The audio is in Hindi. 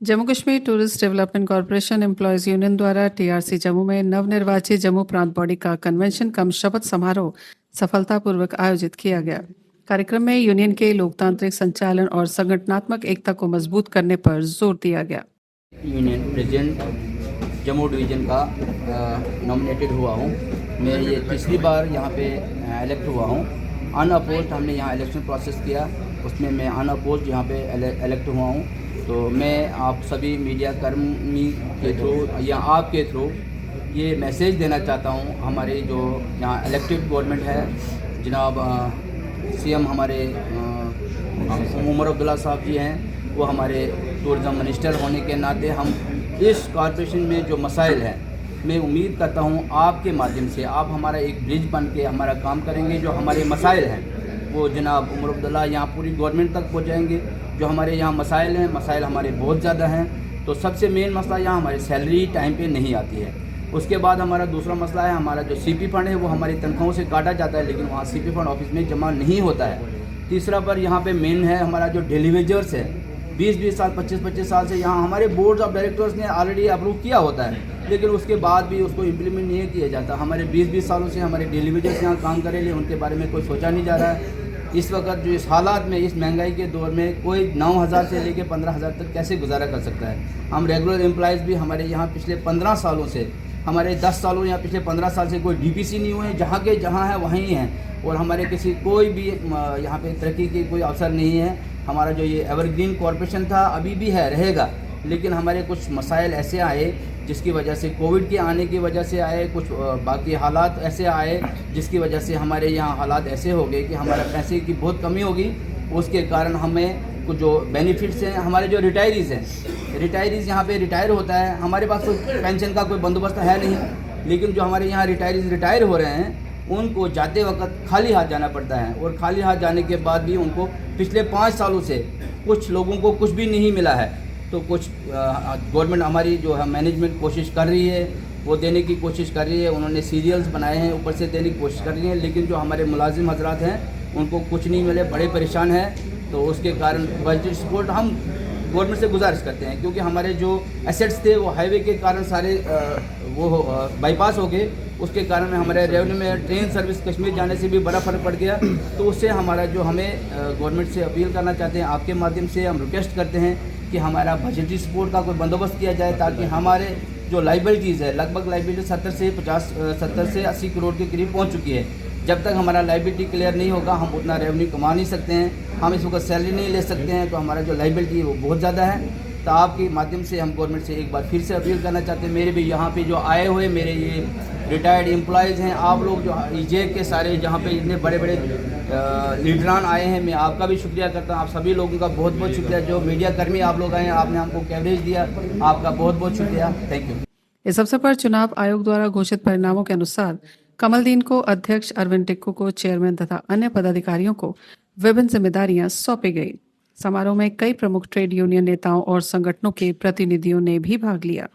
Jammu Kashmir tourist development corporation employees union द्वारा टीआरसी जम्मू में नवनिर्वाचित जम्मू प्रांत बॉडी का कन्वेंशन कम शपथ समारोह सफलतापूर्वक आयोजित किया गया। कार्यक्रम में यूनियन के लोकतांत्रिक संचालन और संगठनात्मक एकता को मजबूत करने पर जोर दिया गया। यूनियन प्रेसिडेंट जम्मू डिवीज़न का नॉमिनेटेड हुआ हूँ। मैं ये तीसरी बार यहाँ पे इलेक्ट हुआ हूँ। अनअपोज्ड हमने यहाँ इलेक्शन प्रोसेस किया, उसमें मैं अनअपोज्ड यहाँ पे इलेक्ट हुआ हूँ। तो मैं आप सभी मीडिया कर्मी के थ्रू या आपके थ्रू ये मैसेज देना चाहता हूँ, हमारे जो यहाँ इलेक्टेड गवर्नमेंट है, जनाब सीएम हमारे उमर अब्दुल्ला साहब जी हैं, वो हमारे टूरिज़म मिनिस्टर होने के नाते हम इस कॉर्पोरेशन में जो मसाइल हैं, मैं उम्मीद करता हूँ आपके माध्यम से आप हमारा एक ब्रिज बन के हमारा काम करेंगे। जो हमारे मसाइल हैं वो जनाब उमर अब्दुल्ला यहाँ पूरी गवर्नमेंट तक पहुँचाएंगे। जो हमारे यहाँ मसाइल हैं, मसाइल हमारे बहुत ज़्यादा हैं। तो सबसे मेन मसला यहाँ हमारी सैलरी टाइम पे नहीं आती है। उसके बाद हमारा दूसरा मसला है, हमारा जो सीपी फंड है वो हमारी तनख्वाहों से काटा जाता है, लेकिन वहाँ सीपी फंड ऑफिस में जमा नहीं होता है। तीसरा पर यहाँ पे मेन है हमारा जो डेलीवेजर्स है, 20-20 साल 25-25 साल से यहाँ हमारे बोर्ड ऑफ डायरेक्टर्स ने ऑलरेडी अप्रूव किया होता है, लेकिन उसके बाद भी उसको इम्प्लीमेंट नहीं किया जाता। हमारे 20-20 सालों से हमारे डेलीवेजर्स यहाँ काम करेंगे, उनके बारे में कोई सोचा नहीं जा रहा है। इस वक्त जो इस हालात में, इस महंगाई के दौर में कोई 9,000 से लेकर 15,000 तक कैसे गुजारा कर सकता है। हम रेगुलर एम्प्लॉयज़ भी हमारे यहाँ पिछले 15 सालों से, हमारे 10 सालों या पिछले 15 साल से कोई डीपीसी नहीं हुए, जहाँ के जहाँ है वहीं हैं। और हमारे किसी कोई भी यहाँ पे तरक्की की कोई अवसर नहीं है। हमारा जो ये एवरग्रीन कॉरपोरेशन था, अभी भी है, रहेगा, लेकिन हमारे कुछ मसाइल ऐसे आए जिसकी वजह से, कोविड के आने की वजह से आए, कुछ बाकी हालात ऐसे आए जिसकी वजह से हमारे यहाँ हालात ऐसे हो गए कि हमारा पैसे की बहुत कमी होगी। उसके कारण हमें कुछ जो बेनिफिट्स हैं, हमारे जो रिटायरीज़ हैं, रिटायरीज़ यहाँ पे रिटायर होता है, हमारे पास कोई पेंशन का कोई बंदोबस्त है नहीं, लेकिन जो हमारे यहाँ रिटायरीज़ रिटायर हो रहे हैं उनको जाते वक्त खाली हाथ जाना पड़ता है। और खाली हाथ जाने के बाद भी उनको पिछले 5 सालों से कुछ लोगों को कुछ भी नहीं मिला है। तो कुछ गवर्नमेंट हमारी जो है मैनेजमेंट कोशिश कर रही है, वो देने की कोशिश कर रही है। उन्होंने सीरियल्स बनाए हैं, ऊपर से देने की कोशिश कर रही है, लेकिन जो हमारे मुलाजिम हजरात हैं उनको कुछ नहीं मिले, बड़े परेशान हैं। तो उसके कारण बजट सपोर्ट हम गवर्नमेंट से गुजारिश करते हैं, क्योंकि हमारे जो एसेट्स थे वो हाईवे के कारण सारे वो बाईपास हो गए। उसके कारण हमारे रेवेन्यू में ट्रेन सर्विस कश्मीर जाने से भी बड़ा फ़र्क पड़ गया। तो उससे हमारा जो हमें गवर्नमेंट से अपील करना चाहते हैं, आपके माध्यम से हम रिक्वेस्ट करते हैं कि हमारा बजटी सपोर्ट का कोई बंदोबस्त किया जाए, ताकि हमारे जो लाइबिलिटीज़ है, लगभग लाइबिलिटी 70 से 80 करोड़ के करीब पहुँच चुकी है। जब तक हमारा लाइबिलिटी क्लियर नहीं होगा हम उतना रेवेन्यू कमा नहीं सकते हैं, हम इस वक्त सैलरी नहीं ले सकते हैं। तो हमारा जो लाइबिलिटी है वो बहुत ज़्यादा है। तो आपके माध्यम से हम गवर्नमेंट से एक बार फिर से अपील करना चाहते हैं, मेरे भी यहाँ पे जो आए हुए मेरे ये रिटायर्ड एम्प्लॉयज़ हैं, आप लोग जो ईजे के सारे जहाँ पे इतने बड़े बड़े लीडरान आए हैं, मैं आपका भी शुक्रिया करता हूँ। आप सभी लोगों का बहुत बहुत शुक्रिया। जो मीडिया कर्मी आप लोग आए हैं, आपने हमको कवरेज दिया, आपका बहुत बहुत शुक्रिया। Thank you. इस अवसर पर चुनाव आयोग द्वारा घोषित परिणामों के अनुसार कमलदीन को अध्यक्ष, अरविंद टिक्कू को चेयरमैन तथा अन्य पदाधिकारियों को विभिन्न जिम्मेदारियां सौंपी गई। समारोह में कई प्रमुख ट्रेड यूनियन नेताओं और संगठनों के प्रतिनिधियों ने भी भाग लिया।